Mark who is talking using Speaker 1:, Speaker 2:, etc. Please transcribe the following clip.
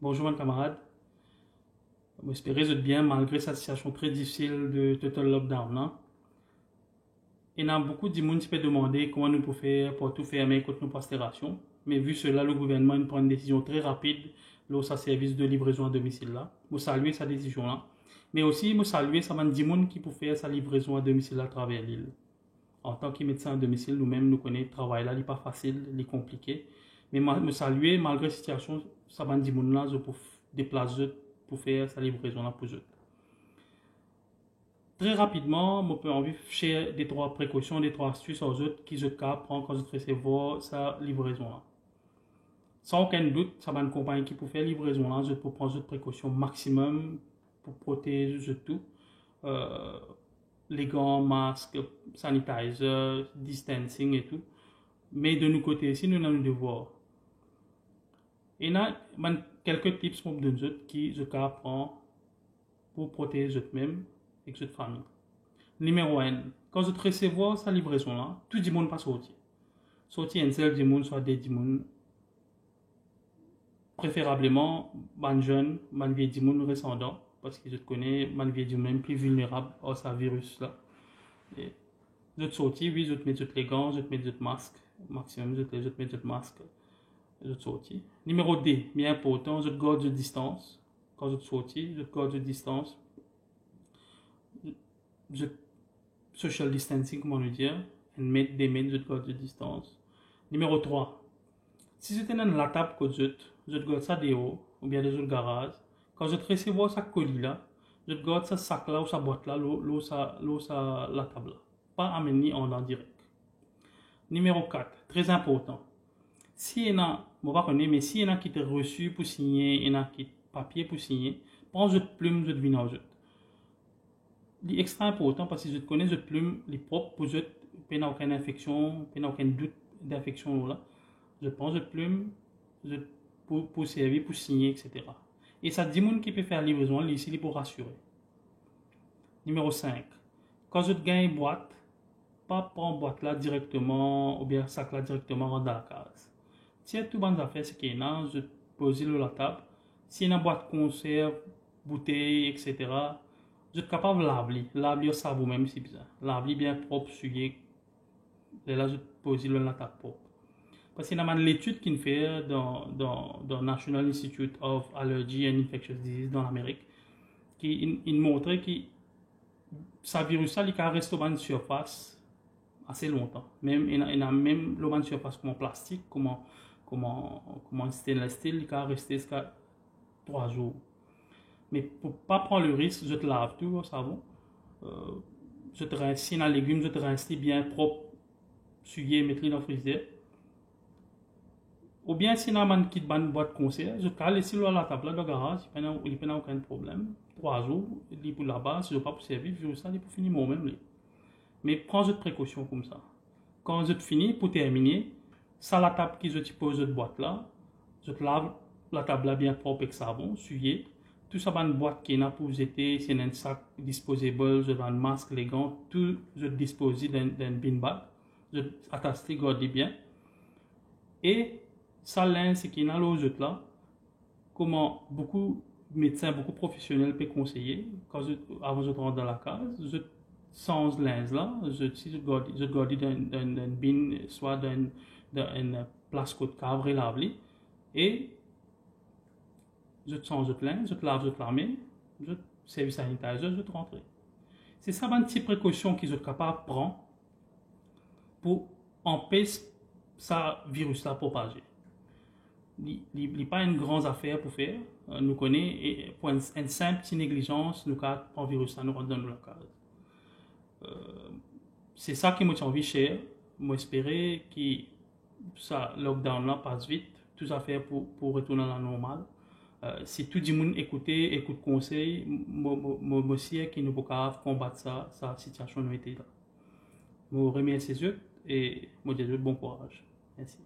Speaker 1: Bonjour mes camarades, j'espère que vous êtes bien malgré cette situation très difficile de total lockdown. Hein? Il y a beaucoup de gens qui peuvent demander comment nous pouvons faire pour tout fermer contre nos postérations. Mais vu cela, le gouvernement prend une décision très rapide lors de sa service de livraison à domicile. Là. Je salue cette décision-là. Mais aussi, je salue ça des gens qui peuvent faire sa livraison à domicile à travers l'île. En tant que médecin à domicile, nous-mêmes, nous connaissons le travail là, il n'est pas facile, il est compliqué. Mais je salue, malgré la situation, ça des gens là, je peux déplacer pour faire sa livraison là pour eux. Très rapidement, je peux envie faire des trois précautions, des trois astuces aux autres qui se prennent quand je recevoir sa livraison là. Sans aucun doute, ça va une compagnie qui peut faire livraison là, je peux prendre des précautions maximum pour protéger tout. Les gants, masques, sanitizer, distancing et tout. Mais de nos côtés ici, nous avons le devoir. Il y a quelques tips pour nous autres qui je prends pour protéger eux-mêmes et notre famille. Numéro 1, quand je recevoir sa livraison là, tout le monde pas sortir. Sortir un seul monde, soit des monde. Préférablement, les jeunes, les vieux monde rescendants, parce que je connais les vieux même plus vulnérables à ce virus là. Je sortir, oui, je mets les gants, je mets les masques, maximum, je mets les masques. Je sortis. Numéro 2, bien important, je garde de distance. Quand je sortis, je garde de distance. Je social distancing, comment le dire, et mettre des mètres, je garde de distance. Numéro 3, si je tenais la table que je garde ça dehors, ou bien dans le garage. Quand je recevoir sa colis là, je garde ce sac là ou sa boîte là, la table là. Pas amener en direct. Numéro 4, très important. Si il y a, je ne connais pas, mais si il y a qui t'a reçu pour signer, il y a qui papier pour signer, prends une plume, je te viens aux autres. C'est extra important parce que je connais une plume, les propres pour eux, il n'y a aucune infection, il n'y a aucun doute d'infection là. Je prends une plume pour servir, pour signer, etc. Et ça dit monde qui peut faire la livraison ici pour rassurer. Numéro 5. Quand je gagne une boîte, pas prendre boîte là directement ou bien sac là directement dans la case. Si il y a tout bonnes affaires, c'est qu'il y a, je pose sur la table. Si il y a une boîte conserve, bouteille, etc., je suis capable de laver au savon même si besoin. Laver bien propre, souillé. Et là, je pose sur la table propre. Parce qu'il y a l'étude qu'il fait dans National Institute of Allergy and Infectious Disease dans l'Amérique, qui il montrait que ce virus là, il peut rester dans une surface assez longtemps. Même, il y a même une surface comme en plastique, comme en stainless steel, il peut rester jusqu'à 3 jours. Mais pour ne pas prendre le risque, je te lave tout au savon. Je te rince dans les légumes, je te rince bien propre, souillé, mettre dans le frigidaire. Ou bien si on a une boîte conserve, je cale ici à la table de garage, il n'y a aucun problème. 3 jours, il est pour là-bas, si je ne pas pour servir, je ça, il est pour finir moi-même. Mais prends de précautions comme ça. Quand je finis, pour terminer, ça la table qui je te pose cette boîte là, je te lave la table là bien propre avec savon, souillé. Tout ça dans une boîte qui est là pour vous aider, c'est un sac disposable, je un masque, les gants, tout je dispose dans un bin bag. Je attache, garde bien. Et ça linge, c'est qu'il y a l'autre là, comment beaucoup de médecins, beaucoup de professionnels peuvent conseiller, avant de rentrer dans la case, je sans linge là, si je garde dans un bin, soit dans une place de cave lavée, et je change de linge, je te lave, je te la main, je service sanitaire, je te rentre. C'est ça une petite précaution qu'ils sont capables de prendre pour empêcher ça virus là propager. Il n'y a pas une grande affaire pour faire. Nous connaissons, et pour une simple petite négligence, nous avons un virus là, nous rentre dans le cas. C'est ça qui m'a envie de faire. Moi, j'espérais que ça lockdown là passe vite, tout à fait pour retourner à la normale. Si tout le monde écoute conseil, moi aussi qui nous peut combattre ça situation nous était là. Je remercie les autres et je dis bon courage. Merci.